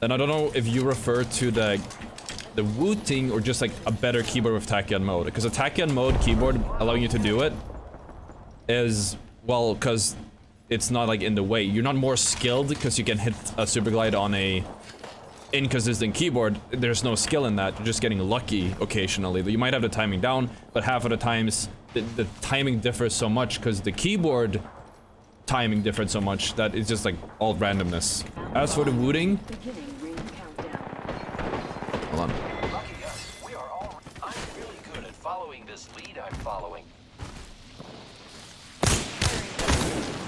And I don't know if you refer to the wooting or just like a better keyboard with tachyon mode. Because a tachyon mode keyboard allowing you to do it is, well, because it's not like in the way. You're not more skilled because you can hit a Superglide on a inconsistent keyboard. There's no skill in that. You're just getting lucky occasionally. You might have the timing down, but half of the times the timing differs so much because the keyboard timing differed so much that it's just like all randomness. As for the wooting, hold on. Lucky us, we are all. I'm really good at following this lead I'm following.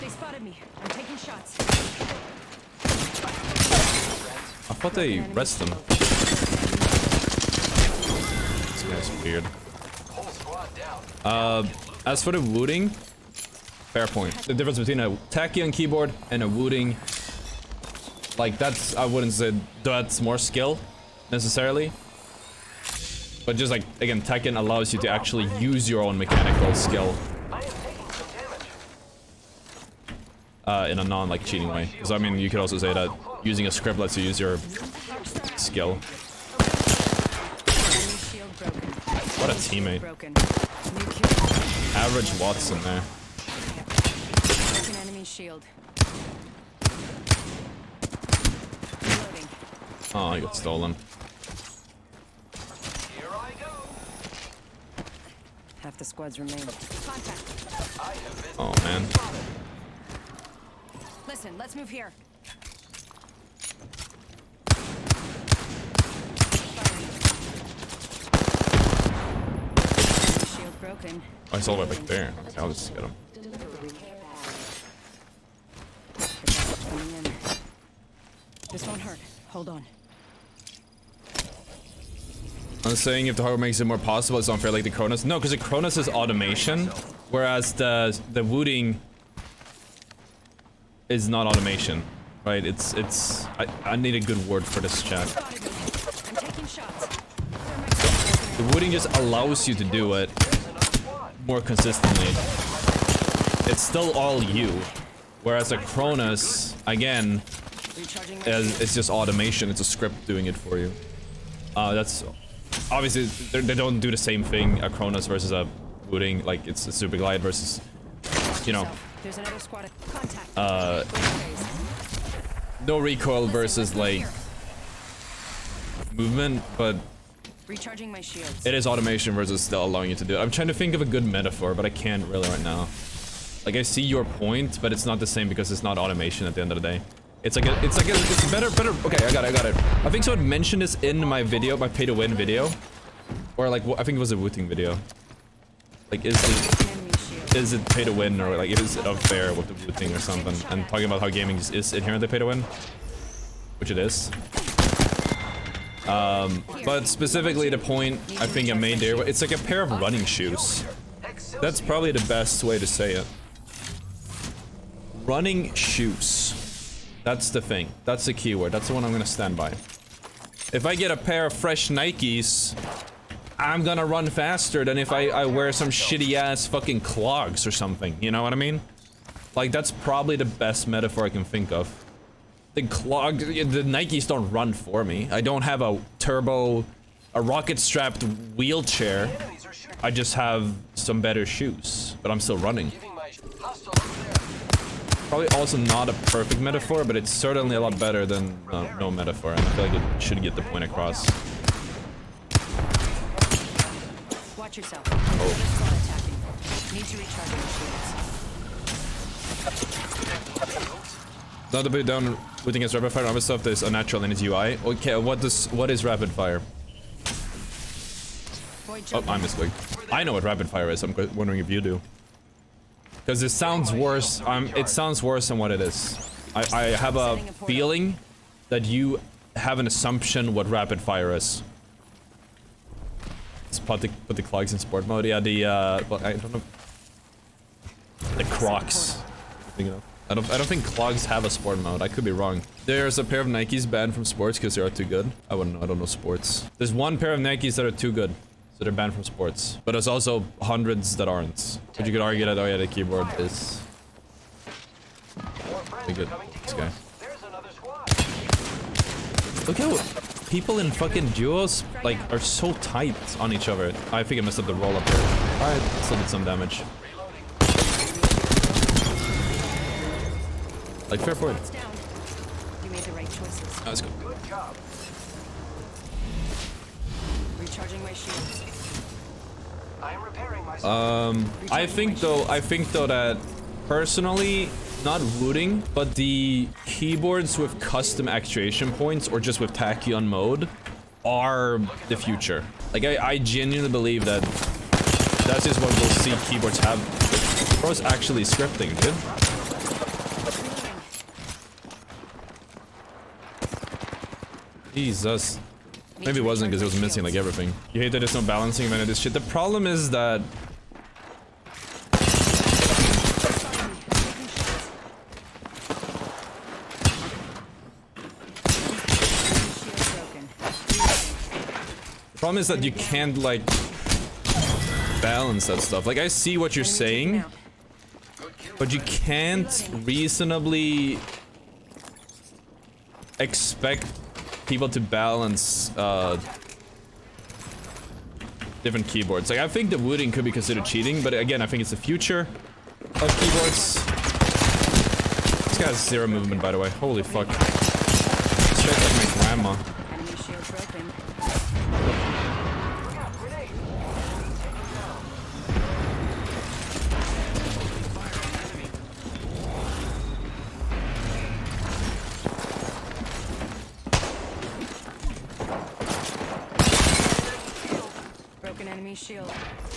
They spotted me. I'm taking shots. I thought they rest them. This guy's weird. Whole squad down. As for the wooting, fair point. The difference between a tachyon keyboard and a wooting, like that's, I wouldn't say that's more skill necessarily, but just like again, tachyon allows you to actually use your own mechanical skill I am taking some damage. in a non like cheating way. Because I mean, you could also say that using a script lets you use your skill. What a teammate. Average Watson there. Broken enemy shield. Reloading. Oh, I got stolen. Here I go. Half the squads remain. Contact. I have been. Oh man. Listen, let's move here. Shield broken. Oh, he's all the way back there. Okay, I'll just get him. Coming in. This won't hurt. Hold on. I'm saying if the hardware makes it more possible, it's unfair like the Cronus. No, because the Cronus is automation, whereas the wooting is not automation, right? I need a good word for this chat. Spotted me. I'm taking shots. The wooting just allows you to do it more consistently. It's still all you, whereas a Cronus, again, Recharging my it's just automation. It's a script doing it for you. That's obviously they don't do the same thing. A Cronus versus a wooting, like it's a Superglide versus, you know, There's another squad. Contact. no recoil versus like movement, but Recharging my shields. it is automation versus still allowing you to do it. I'm trying to think of a good metaphor, but I can't really right now. Like I see your point, but it's not the same because it's not automation at the end of the day. It's like it's a better. Okay, I got it. I think someone mentioned this in my video, my pay to win video, or like I think it was a wooting video. Like is it pay to win or like is it unfair with the wooting or something? And talking about how gaming is inherently pay to win, which it is. But specifically the point I think I made there, it's like a pair of running shoes. That's probably the best way to say it. Running shoes. That's the thing. That's the keyword. That's the one I'm gonna stand by. If I get a pair of fresh Nikes, I'm gonna run faster than if I wear some shitty ass fucking clogs or something. You know what I mean? Like that's probably the best metaphor I can think of. The Nikes don't run for me. I don't have a rocket strapped wheelchair. I just have some better shoes, but I'm still running. Giving my hostile over there. Probably also not a perfect metaphor, but it's certainly a lot better than no metaphor, and I feel like it should get the point across. Watch yourself. Another squad attacking. Need to recharge my shields. Not to put it down with against rapid fire, other stuff that is unnatural in its UI. Okay, what is rapid fire? Oh, I misclicked. I know what rapid fire is. I'm wondering if you do. Because it sounds worse. It sounds worse than what it is. I have a feeling that you have an assumption what rapid fire is. Let's put the clogs in sport mode. Yeah, well, I don't know. The Crocs. I don't think clogs have a sport mode. I could be wrong. There's a pair of Nikes banned from sports because they are too good. I wouldn't know. I don't know sports. There's one pair of Nikes that are too good. So they're banned from sports. But there's also hundreds that aren't. But you could argue that, oh yeah, the keyboard is pretty good. This guy. There's another squad. Look how people in fucking duos like are so tight on each other. I think I messed up the roll up there. Alright, still did some damage. Like fair point. It's down. You made the right choices. Let's go. Good job. Recharging my shields. I am repairing myself. I think though that personally, not rooting, but the keyboards with custom actuation points or just with tachyon mode are the future. Like I genuinely believe that that's just what we'll see keyboards have. Bro's actually scripting, dude. Jesus. Maybe it wasn't because it was missing like everything. You hate that there's no balancing of any of this shit. The problem is that you can't like balance that stuff. Like I see what you're saying, but you can't reasonably expect people to balance different keyboards. Like I think the wooting could be considered cheating, but again, I think it's the future of keyboards. This guy has 0 movement, by the way. Holy fuck. Straight like my grandma. Enemy shield broken. Broken enemy shield.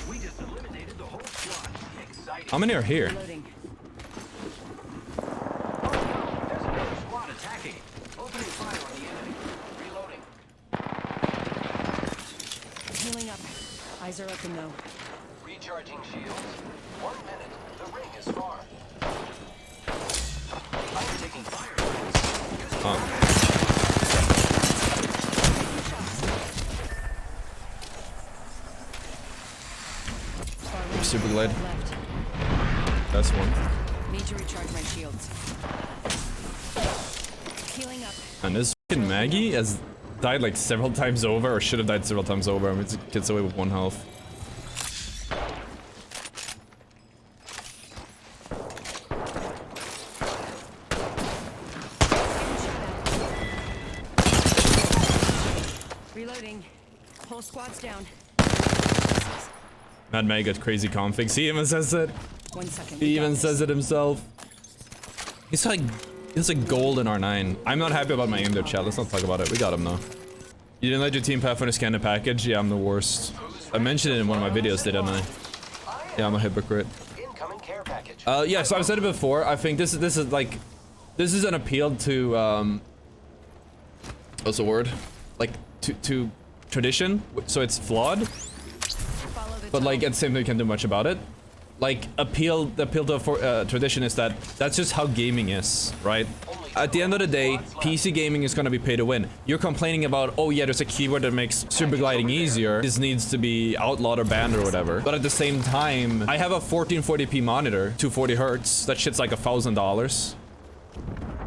We just eliminated the whole squad. Exciting. How many are here? Reloading. There's another squad attacking. Opening fire on the enemy. Reloading. Healing up. Eyes are open though. Recharging shields. 1 minute. The ring is far. I'm taking fire. Oh. Superglide. Left. That's one. Need to recharge my shields. Healing up. And this fucking Maggie has died like several times over, or should have died several times over. I mean, it gets away with 1 health. Reloading. Whole squad's down. Mad Mag got crazy configs. He even says it. 1 second. He even says it himself. He's like gold in R9. I'm not happy about my aim though, chat. Let's not talk about it. We got him though. You didn't let your team Pathfinder scan the package? Yeah, I'm the worst. I mentioned it in one of my videos, didn't I? Yeah, I'm a hypocrite. Incoming care package. Yeah, so I've said it before. I think this is like, this is an appeal to, what's the word? Like, to tradition. So it's flawed. But like at the same time, you can't do much about it. Like the appeal to tradition is that that's just how gaming is, right? At the end of the day, PC gaming is gonna be pay to win. You're complaining about, oh yeah, there's a keyboard that makes super gliding easier. This needs to be outlawed or banned or whatever. But at the same time, I have a 1440p monitor, 240 hertz. That shit's like $1,000.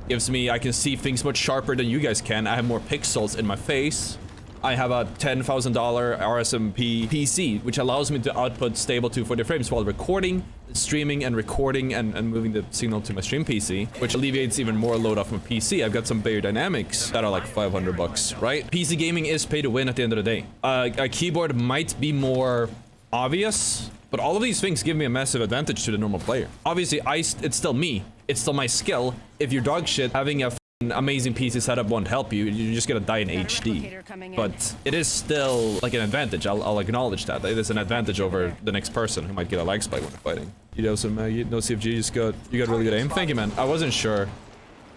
Gives me, I can see things much sharper than you guys can. I have more pixels in my face. I have a $10,000 RSMP PC, which allows me to output stable 240 frames while recording, streaming and recording and moving the signal to my stream PC, which alleviates even more load off my PC. I've got some Bayer Dynamics that are like 500 bucks, right? PC gaming is pay to win at the end of the day. A keyboard might be more obvious, but all of these things give me a massive advantage to the normal player. Obviously, it's still me. It's still my skill. If you're dog shit, having a amazing PC setup won't help you. You're just gonna die in HD. But it is still like an advantage. I'll acknowledge that. It is an advantage over the next person who might get a lag spike when fighting. You know, some Maggie, no CFG. You got really good aim. Thank you, man. I wasn't sure.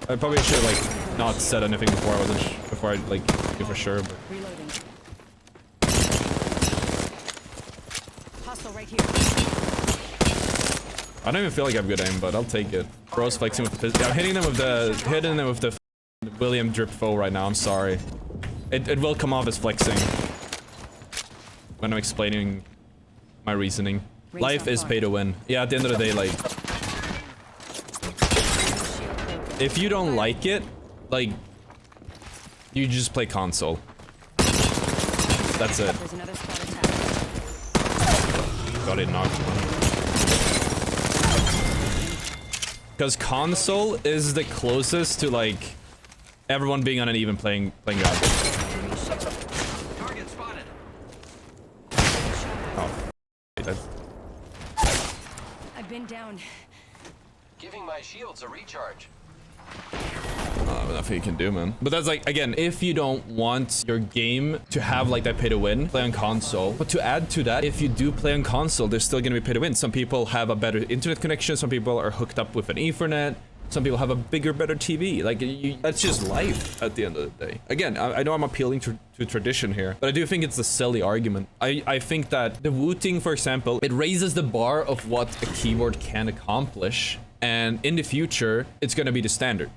I probably should have like not said anything before. Before I like knew for sure. But. Reloading. Hostile right here. I don't even feel like I have good aim, but I'll take it. Bro's flexing with the pistol. I'm hitting them with the William drip foe right now. I'm sorry. It will come off as flexing when I'm explaining my reasoning. Life is pay to win. Yeah, at the end of the day, like, if you don't like it, like, You just play console. That's it. There's another squad attack. Got it knocked. Because console is the closest to like everyone being on an even playing ground. Target spotted. Oh, that, I've been down. Giving my shields a recharge. nothing you can do, man. But that's like, again, if you don't want your game to have like that pay to win, play on console. But to add to that, if you do play on console, there's still gonna be pay to win. Some people have a better internet connection. Some people are hooked up with an Ethernet. Some people have a bigger, better TV. Like, that's just life at the end of the day. Again, I know I'm appealing to tradition here, but I do think it's a silly argument. I think that the wooting, for example, it raises the bar of what a keyboard can accomplish. And in the future, it's going to be the standard.